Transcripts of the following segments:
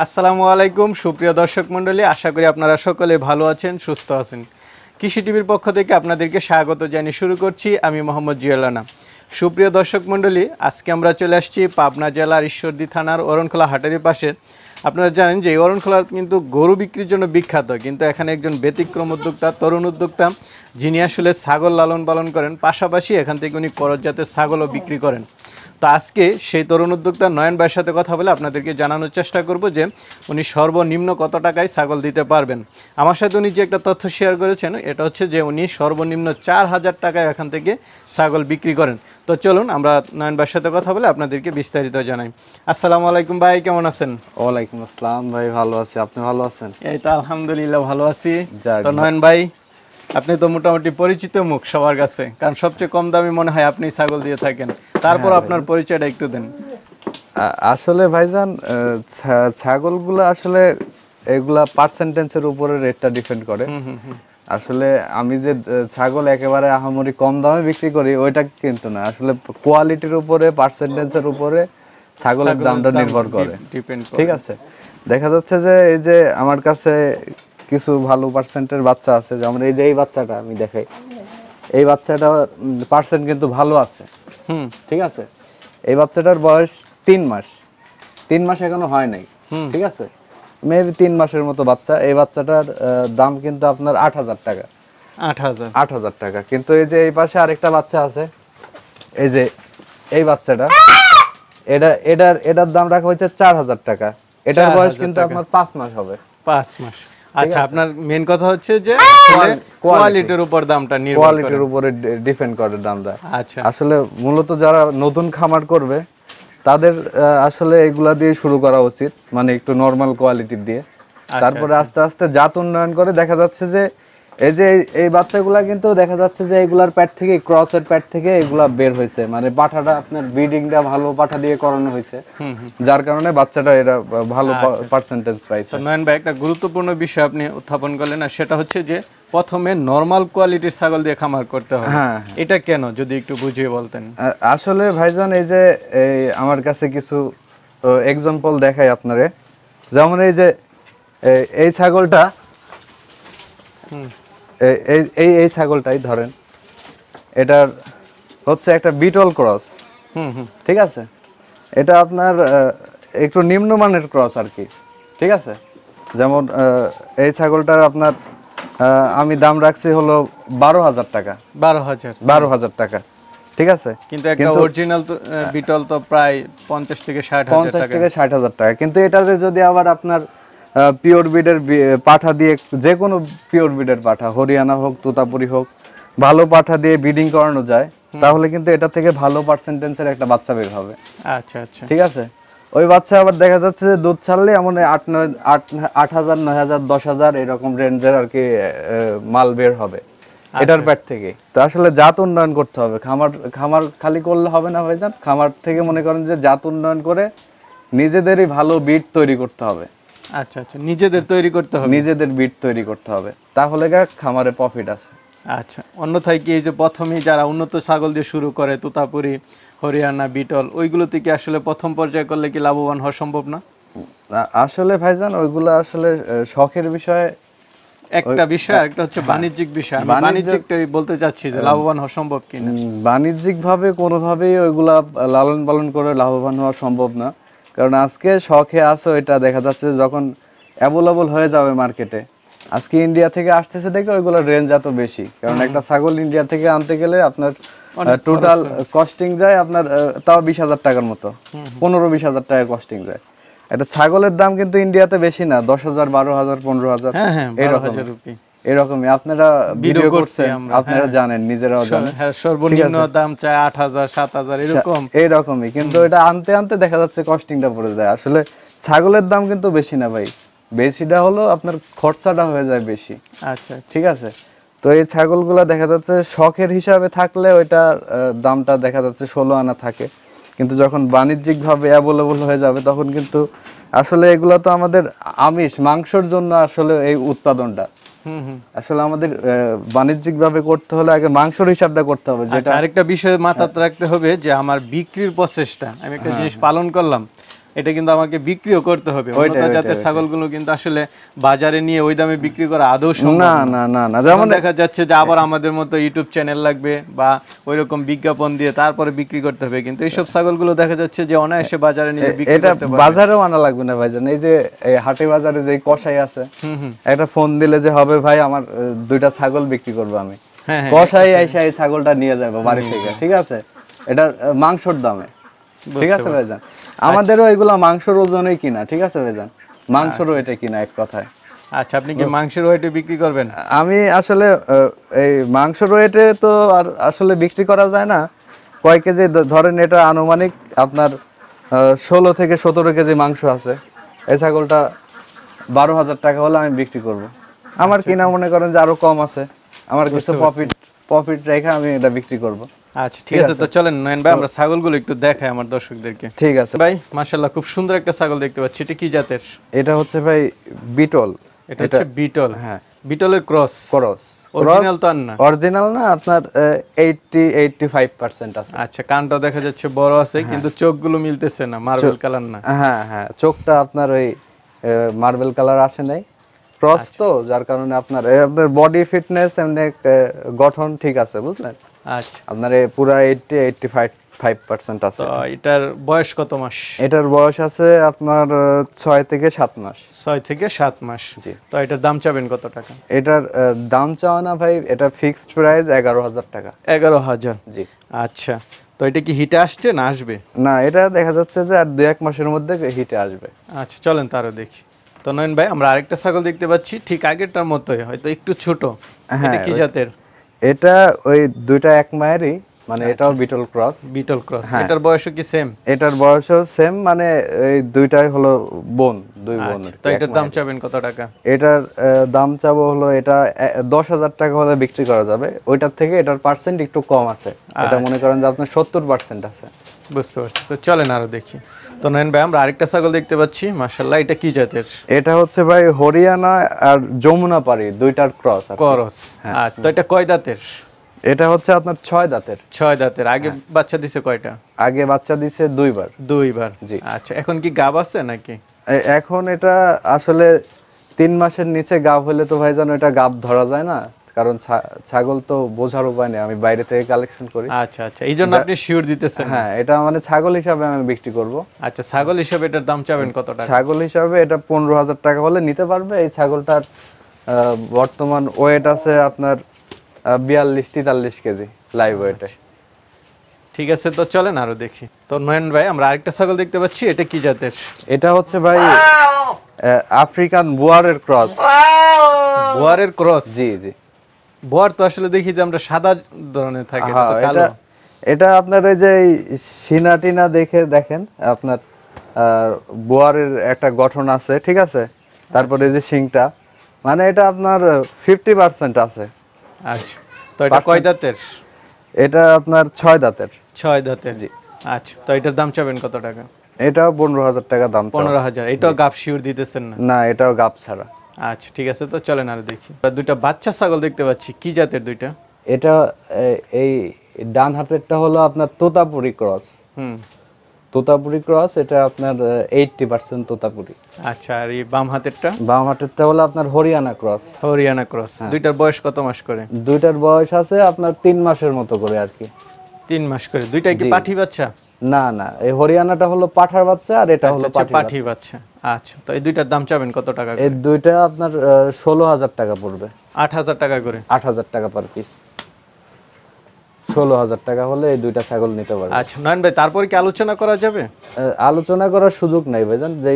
আসসালামু আলাইকুম সুপ্রিয় দর্শক মণ্ডলী, আশা করি আপনারা সকলে ভালো আছেন, সুস্থ আছেন। কৃষি টিভির পক্ষ থেকে আপনাদেরকে স্বাগত জানিয়ে শুরু করছি আমি মোহাম্মদ জিয়ালানা। সুপ্রিয় দর্শক মণ্ডলী, আজকে আমরা চলে আসছি পাবনা জেলার ঈশ্বরদী থানার অরণখোলা হাটের পাশে। আপনারা জানেন যে এই অরণখোলা কিন্তু গরু বিক্রির জন্য বিখ্যাত, কিন্তু এখানে একজন ব্যতিক্রম উদ্যোক্তা, তরুণ উদ্যোক্তা, যিনি আসলে ছাগল লালন পালন করেন, পাশাপাশি এখান থেকে উনি করজ জাতের ছাগলও বিক্রি করেন। তো আজকে সেই তরুণ উদ্যোক্তা নয়ন ভাইয়ের সাথে কথা বলে আপনাদেরকে জানানোর চেষ্টা করব যে উনি সর্বনিম্ন কত টাকায় ছাগল দিতে পারবেন। আমার সাথে উনি যে একটা তথ্য শেয়ার করেছেন, এটা হচ্ছে যে উনি সর্বনিম্ন 4000 টাকায় এখান থেকে ছাগল বিক্রি করেন। তো চলুন আমরা নয়ন ভাইয়ের সাথে কথা বলে আপনাদেরকে বিস্তারিত জানাই। আসসালামু আলাইকুম ভাই, কেমন আছেন? ওয়ালাইকুম আসসালাম ভাই, ভালো আছি, আপনি ভালো আছেন? এই তো আলহামদুলিল্লাহ ভালো আছি। তো নয়ন ভাই, আপনি তো মোটামুটি পরিচিত মুখ সবার কাছে, কারণ সবচেয়ে কম দামে মনে হয় আপনি ছাগল দিয়ে থাকেন। তারপর আপনার পরিচয়টা একটু দেন। আসলে ভাইজান, ছাগলগুলো আসলে এগুলা পার্সেন্টেজের উপরে রেটটা ডিপেন্ড করে। আসলে আমি যে ছাগল একেবারে আহামরি কম দামে বিক্রি করি ওইটা কিন্তু না, আসলে কোয়ালিটির উপরে, পার্সেন্টেজের উপরে ছাগলের দামটা নির্ভর করে। ঠিক আছে, দেখা যাচ্ছে যে এই যে আমার কাছে কিছু ভালো পার্সেন্টের বাচ্চা আছে, যেমন এই যে এই বাচ্চাটা আমি দেখাই, এই বাচ্চাটা পার্সেন্ট কিন্তু ভালো আছে। ঠিক আছে, এই বাচ্চাটার বয়স 3 মাস, 3 মাস এখনো হয় নাই। ঠিক আছে, মেবি 3 মাসের মতো বাচ্চা। এই বাচ্চাটার দাম কিন্তু আপনার 8000 টাকা। 8000 টাকা। কিন্তু এই যে এই পাশে আরেকটা বাচ্চা আছে, এই যে এই বাচ্চাটা, এটার দাম রাখা হয়েছে 4000 টাকা। এটার বয়স কিন্তু আপনার 5 মাস হবে। 5 মাস। আচ্ছা, আপনার মেন কথা হচ্ছে যে কোয়ালিটির উপর দামটা নির্ভর করে, কোয়ালিটির উপরে ডিপেন্ড করে দামটা। আচ্ছা, আসলে মূলত যারা নতুন খামার করবে তাদের আসলে এগুলা দিয়ে শুরু করা উচিত, মানে একটু নরমাল কোয়ালিটির দিয়ে। তারপরে আস্তে আস্তে জাত উন্নয়ন করে দেখা যাচ্ছে যে এই যে এই বাচ্চাগুলা কিন্তু দেখা যাচ্ছে যে এগুলার প্যাট থেকে, ক্রসের প্যাট থেকে এগুলা বের হয়েছে, মানে পাঠাটা আপনার ব্রিডিংটা ভালো পাঠা দিয়ে করানো হয়েছে, যার কারণে বাচ্চাটা এরা ভালো পার্সেন্টেজ পাইছে। নয়ন ভাই, একটা গুরুত্বপূর্ণ বিষয় আপনি উত্থাপন করলেন, আর সেটা হচ্ছে যে প্রথমে নরমাল কোয়ালিটির ছাগল দিয়ে খামার করতে হবে। এটা কেন, যদি একটু বুঝিয়ে বলতেন। আসলে ভাইজান, এই যে আমার কাছে কিছু এক্সাম্পল দেখাই আপনারে। যেমন এই যে এই ছাগলটা, এই ছাগলটাই ধরেন, এটার হচ্ছে একটা বিটল ক্রস। ঠিক আছে, এটা আপনার একটু নিম্নমানের ক্রস আর কি। ঠিক আছে, যেমন এই ছাগলটার আপনার আমি দাম রাখছি হলো 12000 টাকা। 12000 টাকা। ঠিক আছে, কিন্তু একটা অরিজিনাল বিটল তো প্রায় 50 থেকে 60,000 টাকা। কিন্তু এটাতে যদি আবার আপনার পিওর ব্রিডের পাঠা দিয়ে, যে কোনো পিওর ব্রিডের পাঠা, হরিয়ানা হোক, তোতাপুরি হোক, ভালো পাঠা দিয়ে ব্রিডিং করানো যায়, তাহলে কিন্তু এটা থেকে ভালো পার্সেন্টেজের একটা বাচ্চা বের হবে। আচ্ছা আচ্ছা, ঠিক আছে, ওই বাচ্চা আবার দেখা যাচ্ছে যে দুধ ছাড়লে এমন 8,000, 9,000, 10,000 এরকম রেঞ্জের আর কি মাল বের হবে এটার প্যাট থেকে। তো আসলে জাত উন্নয়ন করতে হবে। খামার খালি করলে হবে না ভাইজান, খামার থেকে মনে করেন যে জাত উন্নয়ন করে নিজেদেরই ভালো বিট তৈরি করতে হবে। আচ্ছা আচ্ছা, নিজেদের তৈরি করতে হবে, নিজেদের বিট তৈরি করতে হবে, তাহলে খামারে প্রফিট আছে। আচ্ছা, অন্যথায় কি এই যে প্রথমেই যারা উন্নত ছাগল দিয়ে শুরু করে, তোতাপুরি, হরিয়ানা, বিটল, ওইগুলো থেকে আসলে প্রথম পর্যায়ে করলে কি লাভবান হওয়া সম্ভব না? আসলে ভাইজান, ওইগুলো আসলে শখের বিষয় একটা বিষয়, আর একটা হচ্ছে বাণিজ্যিক বিষয়। আমি বাণিজ্যিকটাই বলতে চাচ্ছি যে লাভবান হওয়া সম্ভব কিনা। বাণিজ্যিক ভাবে কোনোভাবেই ওইগুলা লালন পালন করে লাভবান হওয়া সম্ভব না, কারণ আজকে শখে আছে, ওইটা দেখা যাচ্ছে যখন অ্যাভেলেবল হয়ে যাবে মার্কেটে। আজকে ইন্ডিয়া থেকে আসতেছে দেখে ওইগুলোর রেঞ্জ এত বেশি, কারণ একটা ছাগল ইন্ডিয়া থেকে আনতে গেলে আপনার টোটাল কস্টিং যায় আপনার তাও 20,000 টাকার মতো, 15-20,000 টাকা কস্টিং যায়। একটা ছাগলের দাম কিন্তু ইন্ডিয়াতে বেশি না, 10,000, 12,000, 15,000 এরকমই। আপনারা ভিডিও করছেন, আপনারা জানেন, নিজেরাও জানেন, সর্বনিম্ন দাম চায় 8,000, 7,000 এরকমই। কিন্তু এটা আনতে আনতে দেখা যাচ্ছে কস্টিংটা পড়ে যায়। আসলে ছাগলের দাম কিন্তু বেশি না ভাই, বেশিটা হলো আপনার খরচাটা হয়ে যায় বেশি। আচ্ছা, ঠিক আছে, তো এই ছাগলগুলা দেখা যাচ্ছে শখের হিসাবে থাকলে ওইটার দামটা দেখা যাচ্ছে 16 আনা থাকে, কিন্তু যখন বাণিজ্যিক ভাবে অ্যাভেলেবল হয়ে যাবে তখন কিন্তু আসলে এগুলা তো আমাদের আমিষ মাংসের জন্য আসলে এই উৎপাদনটা আসলে আমাদের বাণিজ্যিক ভাবে করতে হলে আগে মাংসের হিসাবটা করতে হবে। যেটা আরেকটা বিষয় মাথায় রাখতে হবে যে আমার বিক্রির প্রসেসটা, আমি একটা জিনিস পালন করলাম, এটা কিন্তু আমাকে বিক্রিও করতে হবে। উন্নত জাতের ছাগলগুলো কিন্তু আসলে বাজারে নিয়ে ওই দামে বিক্রি করা আদৌ সম্ভব না না না না, যেমন দেখা যাচ্ছে যে আবার আমাদের মতো ইউটিউব চ্যানেল লাগবে বা ওইরকম বিজ্ঞাপন দিয়ে তারপরে বিক্রি করতে হবে, কিন্তু এইসব ছাগলগুলো দেখা যাচ্ছে যে অনায়াসে বাজারে নিয়ে বিক্রি করতে পারবে। বাজারেও আনা লাগবে না ভাইজান, এই যে এই হাটে বাজারে যে কসাই আছে একটা ফোন দিলে যে হবে ভাই আমার 2টা ছাগল বিক্রি করবো আমি, কসাই এসে এই ছাগলটা নিয়ে যাবে বাড়ি থেকে, ঠিক আছে, এটা মাংসর দামে, ঠিক আছে ভাইজান। আমাদেরও এগুলা মাংসর ওজনেই কিনা, ঠিক আছে ভাইজান, মাংসর ওয়েটে কিনা এক কথায়। আচ্ছা, আপনি কি মাংসের ওয়েটে বিক্রি করবেন? আমি আসলে এই মাংসর ওয়েটে তো আর আসলে বিক্রি করা যায় না, কয় কেজি ধরেন এটা আনুমানিক আপনার 16 থেকে 17 কেজি মাংস আছে, এই ছাগলটা 12,000 টাকা হলে আমি বিক্রি করব। আমার কিনা মনে করেন যে আরো কম আছে, আমার কিছু প্রফিট রেখে আমি এটা বিক্রি করব। আচ্ছা ঠিক আছে, তো চলেন নয়ন ভাই আমরা ছাগলগুলো একটু দেখাই আমার দর্শকদেরকে। ঠিক আছে ভাই, মাশাআল্লাহ খুব সুন্দর একটা ছাগল দেখতে পাচ্ছি, এটা কি জাতের? এটা হচ্ছে ভাই বিটল। এটা হচ্ছে বিটল? হ্যাঁ, বিটলের ক্রস। অরিজিনাল তো না? অরিজিনাল না, আপনার 85% আছে। আচ্ছা, কানটা দেখা যাচ্ছে বড় আছে, কিন্তু চোখগুলো মিলতেছে না, মার্বেল কালার না? হ্যাঁ হ্যাঁ, চোখটা আপনার ওই মার্বেল কালার আসে নাই, ক্রস তো, যার কারণে আপনার বডি ফিটনেস এমনি গঠন ঠিক আছে, বুঝলেন? আচ্ছা, আপনার পুরো 85% আছে। তো এটার বয়স কত মাস? এটার বয়স আছে আপনার 6 থেকে 7 মাস। 6 থেকে 7 মাস। জি। তো এটার দাম চাবেন কত টাকা? এটার দাম চাওয়া না ভাই, এটা ফিক্সড প্রাইস 11,000 টাকা। 11,000? জি। আচ্ছা, তো এটা কি হিটে আসছে না আসবে? না, এটা দেখা যাচ্ছে যে আর 2-1 মাসের মধ্যে হিটে আসবে। আচ্ছা, চলেন তারও দেখি। তো নয়ন ভাই, আমরা আরেকটা ছাগল দেখতে পাচ্ছি, ঠিক আগেরটার মতোই, হয়তো একটু ছোট। এটা কি জাতের? এটা ওই 2টা এক মায়েরই, মানে এটাও বিটল ক্রস। Beetle cross. এটার বয়সও কি সেম? এটার বয়সও সেম, মানে এই 2টাই হলো বোন, 2 বোন। তো এটার দাম চাবেন কত টাকা? এটার দাম চাবো হলো, এটা 10,000 টাকা হলে বিক্রি করা যাবে, ওইটার থেকে এটার পার্সেন্ট একটু কম আছে, এটা মনে করেন যে আপনার 70% আছে। বুঝতে পারছি, তো চলেন আরো দেখি। তো নয়ন ভাই, আমরা আরেকটা ছাগল দেখতে পাচ্ছি, মাশাআল্লাহ, এটা কি জাতের? এটা হচ্ছে ভাই হরিয়ানা আর যমুনা পাড়ি 2টার ক্রস। ক্রস। আচ্ছা, তো এটা কয় দাঁতের? এটা হচ্ছে আপনার 6 দাঁতের। 6 দাঁতের। আগে বাচ্চা দিছে কয়টা? আগে বাচ্চা দিছে 2বার। 2বার? জি। আচ্ছা, এখন কি গাব আছে নাকি? এখন এটা আসলে 3 মাসের নিচে গাব হলে তো ভাইজান এটা গাব ধরা যায় না, কারণ ছাগল তো বোঝার উপায় নেই, আমি বাইরে থেকে কালেকশন করি। আচ্ছা আচ্ছা, এই জন্য আপনি শিওর দিতেছেন? হ্যাঁ, এটা মানে ছাগল হিসাবে আমি বিক্রি করব। আচ্ছা, ছাগল হিসাবে এটার দাম চাবেন কত টাকা? ছাগল হিসাবে এটা 15,000 টাকা হলে নিতে পারবে। এই ছাগলটার বর্তমান ওয়েট আছে আপনার 42-43 কেজি লাইভ ওয়েটে। ঠিক আছে, তো চলেন আরো দেখি। তো নয়ন ভাই, আমরা আরেকটা ছাগল দেখতে পাচ্ছি, এটা কি জাতের? এটা হচ্ছে ভাই আফ্রিকান বুয়ারের ক্রস। বুয়ারের ক্রস? জি জি। বুয়ার তো আসলে দেখি যে আমরা সাদা ধরনের থাকে, এটা তো কালো। এটা আপনার ওই যে সিনাটিনা দেখে দেখেন, আপনার বুয়ারের একটা গঠন আছে, ঠিক আছে, তারপরে এই যে শিংটা, মানে এটা আপনার 50% আছে। আচ্ছা, তো এটা কয় দাঁতের? এটা আপনার 6 দাঁতের। 6 দাঁতের? জি। আচ্ছা, তো এটার দাম চাবেন কত টাকা? এটাও 15,000 টাকা দাম। 15,000? এটাও গাব শিওর দিতেছেন না? না, এটাও গাব ছাড়া। আচ্ছা ঠিক আছে, তো চলেন আর দেখি। 2টা বাচ্চা ছাগল দেখতে পাচ্ছি, কি জাতের 2টা? এটা এই ডান হাতেরটা হলো আপনার তোতাপুরি ক্রস। তোতাপুরি ক্রস, এটা আপনার 80% তোতাপুরি। আচ্ছা, আর এই বাম হাতেরটা? বাম হাতেরটা হলো আপনার হরিয়ানা ক্রস। হরিয়ানা ক্রস। 2টার বয়স কত মাস করে? 2টার বয়স আছে আপনার 3 মাসের মতো করে আর কি। 3 মাস করে? 2টাই কি পাঠি বাচ্চা? না না, এই হরিয়ানাটা হলো পাঠার বাচ্চা আর এটা হলো পাঠি বাচ্চা। আচ্ছা, তো এই 2টার দাম চাবেন কত টাকা? এই 2টা আপনার 16,000 টাকা পড়বে। 8,000 টাকা করে? 8,000 টাকা পার পিস। 16,000 টাকা হলে এই 2টা ছাগল নিতে পারবে। আচ্ছা নয়ন ভাই, তারপরে কি আলোচনা করা যাবে? আলোচনা করার সুযোগ নাই ভাইজান, যে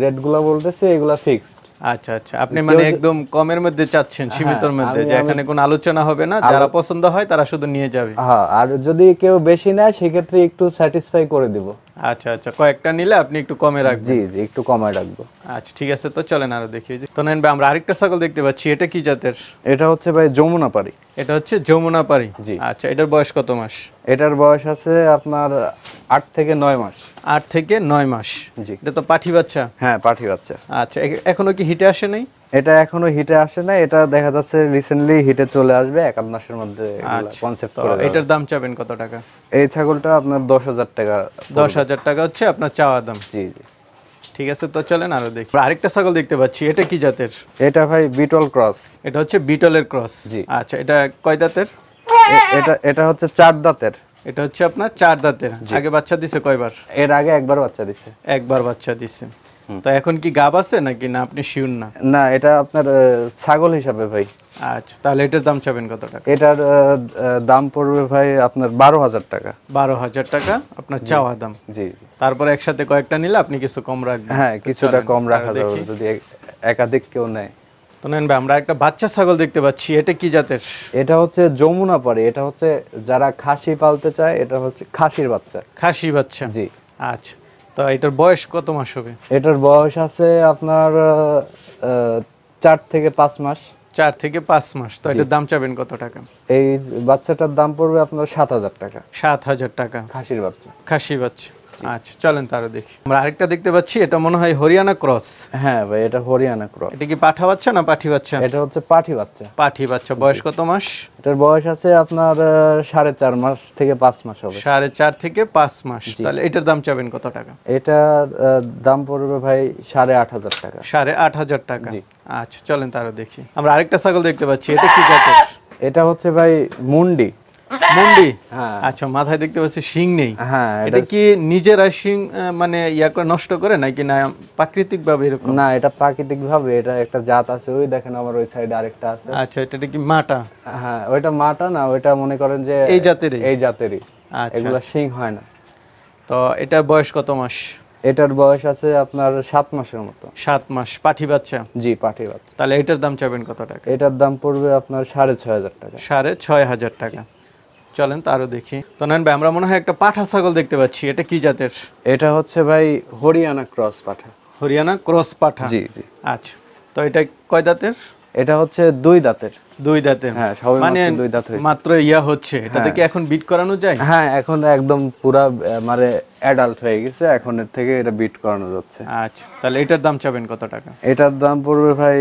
রেটগুলো বলতেছে এগুলা ফিক্সড। আচ্ছা আচ্ছা, আপনি মানে একদম কমের মধ্যে চাচ্ছেন, সীমিতর মধ্যে, যে এখানে কোনো আলোচনা হবে না, যারা পছন্দ হয় তারা শুধু নিয়ে যাবে। হ্যাঁ, আর যদি কেউ বেশি নেয় সেক্ষেত্রে একটু স্যাটিসফাই করে দিব। আচ্ছা আচ্ছা, কয়েকটা নিলে আপনি একটু কমে রাখবেন? জি জি, একটু কমে রাখবো। আচ্ছা ঠিক আছে, তো চলেন আরো দেখি। তো নয়ন ভাই, আমরা আরেকটা ছাগল দেখতে পাচ্ছি, এটা কি জাতের? এটা হচ্ছে ভাই যমুনা পাড়ি। এটা হচ্ছে যমুনা পাড়ি? জি। আচ্ছা, এটার বয়স কত মাস? এটার বয়স আছে আপনার 8 থেকে 9 মাস। 8 থেকে 9 মাস? জি। এটা তো পাঠি বাচ্চা? হ্যাঁ, পাঠি বাচ্চা। আচ্ছা, এখনো কি হিটে আসে নাই? এটা এখনো হিটে আসে না, এটা দেখা যাচ্ছে রিসেন্টলি হিটে চলে আসবে 1-8 মাসের মধ্যে। কনসেপ্ট করে এটার দাম চাবেন কত টাকা? এই ছাগলটা আপনার 10,000 টাকা। 10,000 টাকা হচ্ছে আপনার চাওয়া দাম? জি জি। ঠিক আছে, তো চলেন আরো দেখি। আরেকটা ছাগল দেখতে পাচ্ছি, এটা কি জাতের? এটা ভাই বিটল ক্রস। এটা হচ্ছে বিটলের ক্রস। জি। আচ্ছা, এটা কয় দাঁতের? এটা হচ্ছে 4 দাঁতের। এটা হচ্ছে আপনার 4 দাঁতের। আগে বাচ্চা দিছে কয়বার? এর আগে একবার বাচ্চা দিছে। একবার বাচ্চা দিছে। তো এখন কি গাব আছে নাকি না আপনি শিওর না? না, এটা আপনার ছাগল হিসাবে ভাই। আচ্ছা, তাহলে এটার দাম চাবেন কত টাকা? এটার দাম পড়বে ভাই আপনার 12,000 টাকা। 12,000 টাকা আপনার চাওয়া দাম। জি। তারপরে একসাথে কয়েকটা নিলে আপনি কিছু কম রাখবেন। হ্যাঁ, কিছুটা কম রাখা যাবে যদি একাধিক কেউ নেয়। তো নেন ভাই, আমরা একটা বাচ্চা ছাগল দেখতে পাচ্ছি, এটা কি জাতের? এটা হচ্ছে যমুনা পাড়ি। এটা হচ্ছে যারা খাসি পালতে চায়, এটা হচ্ছে খাসির বাচ্চা। খাসি বাচ্চা। জি। আচ্ছা, তো এটার বয়স কত মাস হবে? এটার বয়স আছে আপনার 4 থেকে 5 মাস। 4 থেকে 5 মাস। তো এটার দাম চাবেন কত টাকা? এই বাচ্চাটার দাম পড়বে আপনার 7,000 টাকা। 7,000 টাকা খাসির বাচ্চা। খাসি বাচ্চা। আচ্ছা, চলেন তারও দেখি। আমরা আরেকটা দেখতে পাচ্ছি, এটা মনে হয় হরিয়ানা ক্রস। হ্যাঁ ভাই, এটা হরিয়ানা ক্রস। এটা কি পাঠা বাচ্চা না পাঠি বাচ্চা? এটা হচ্ছে পাঠি বাচ্চা। পাঠি বাচ্চা। বয়স কত মাস? এটার বয়স আছে আপনার 4.5 মাস থেকে 5 মাস হবে। 4.5 থেকে 5 মাস। তাহলে এটার দাম চাবেন কত টাকা? এটার দাম পড়বে ভাই 8,500 টাকা। 8,500 টাকা। জি। আচ্ছা, চলেন তারও দেখি। আমরা আরেকটা ছাগল দেখতে পাচ্ছি, এটা কি জাতের? এটা হচ্ছে ভাই মুন্ডি। মুন্ডি। হ্যাঁ। আচ্ছা, মাথায় দেখতে পাচ্ছি শিং নেই। হ্যাঁ, এটা কি নিজেরা শিং মানে ইয়া করে নষ্ট করে নাকি না প্রাকৃতিক ভাবে এরকম? না, এটা প্রাকৃতিক ভাবে। এটা একটা জাত আছে, ওই দেখেন আমার ওই সাইডে আরেকটা আছে। আচ্ছা, এটা কি মাটা? হ্যাঁ, ওইটা মাটা না, ওইটা মনে করেন যে এই জাতেরই। এই জাতেরই। আচ্ছা, এগুলা শিং হয় না। তো এটার বয়স কত মাস? এটার বয়স আছে আপনার 7 মাসের মতো। 7 মাস। পাঠি বাচ্চা। জি, পাঠি বাচ্চা। তাহলে এটার দাম চাবেন কত টাকা? এটার দাম পড়বে আপনার 6,500 টাকা। 6,500 টাকা। চলেন তারও দেখি। তো নেন ভাই, আমরা মনে হয় একটা পাঠা ছাগল দেখতে পাচ্ছি, এটা কি জাতের? এটা হচ্ছে ভাই হরিয়ানা ক্রস পাঠা। হরিয়ানা ক্রস পাঠা। জি জি। আচ্ছা, তো এটা কয় দাঁতের? এটা হচ্ছে 2 দাঁতের। 2 দাঁতের। হ্যাঁ, সবে মানে মাত্র 2 দাঁত হয়েছে। মাত্র ইয়া হচ্ছে, এটাতে কি এখন বিট করানো যায়? হ্যাঁ, এখন একদম পুরা মানে অ্যাডাল্ট হয়ে গেছে, এখন এর থেকে এটা বিট করানো যাচ্ছে। আচ্ছা, তাহলে এটার দাম চাবেন কত টাকা? এটার দাম পড়বে ভাই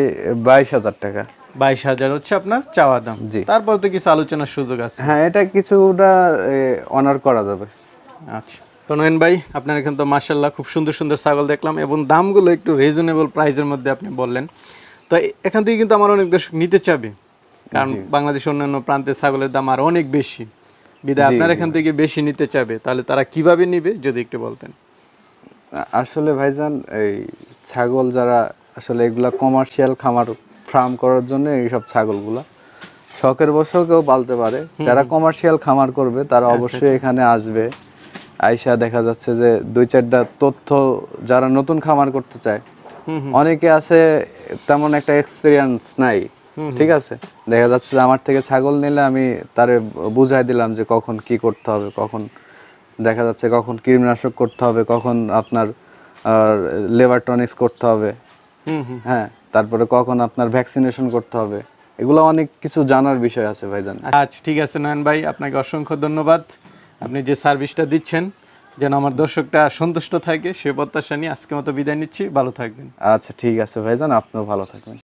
22,000 টাকা। 22,000 হচ্ছে আপনার চাওয়া দাম। জি। তারপর তো কিছু আলোচনার সুযোগ আছে। হ্যাঁ, এটা কিছুটা অনার করা যাবে। আচ্ছা, তো নয়ন ভাই, আপনার এখানে তো মাশাআল্লাহ খুব সুন্দর সুন্দর ছাগল দেখলাম এবং দামগুলো একটু রিজনেবল প্রাইসের মধ্যে আপনি বললেন। তো এখান থেকে কিন্তু আমার অনেক দর্শক নিতে চাবে, কারণ বাংলাদেশের অন্যান্য প্রান্তের ছাগলের দাম আর অনেক বেশি, বিধায় আপনার এখান থেকে বেশি নিতে চাবে। তাহলে তারা কিভাবে নিবে যদি একটু বলতেন। আসলে ভাইজান, এই ছাগল যারা আসলে এগুলা কমার্শিয়াল খামার ফার্ম করার জন্য এইসব ছাগলগুলা শখের বশেও কেউ পালতে পারে। যারা কমার্শিয়াল খামার করবে তারা অবশ্যই এখানে আসবে। আইসা দেখা যাচ্ছে যে 2-4টা তথ্য, যারা নতুন খামার করতে চায়, অনেকে আছে তেমন একটা এক্সপিরিয়েন্স নাই, ঠিক আছে, দেখা যাচ্ছে যে আমার থেকে ছাগল নিলে আমি তারে বুঝাই দিলাম যে কখন কি করতে হবে, কখন দেখা যাচ্ছে কখন কীটনাশক করতে হবে, কখন আপনার লেবার টনিক্স করতে হবে, হ্যাঁ, তারপরে কখন আপনার ভ্যাকসিনেশন করতে হবে। এগুলো অনেক কিছু জানার বিষয় আছে ভাইজান। আচ্ছা, ঠিক আছে নয়ন ভাই, আপনাকে অসংখ্য ধন্যবাদ। আপনি যে সার্ভিসটা দিচ্ছেন যেন আমার দর্শকটা সন্তুষ্ট থাকে সে প্রত্যাশা নিয়ে আজকের মতো বিদায় নিচ্ছি। ভালো থাকবেন। আচ্ছা, ঠিক আছে ভাইজান, আপনিও ভালো থাকবেন।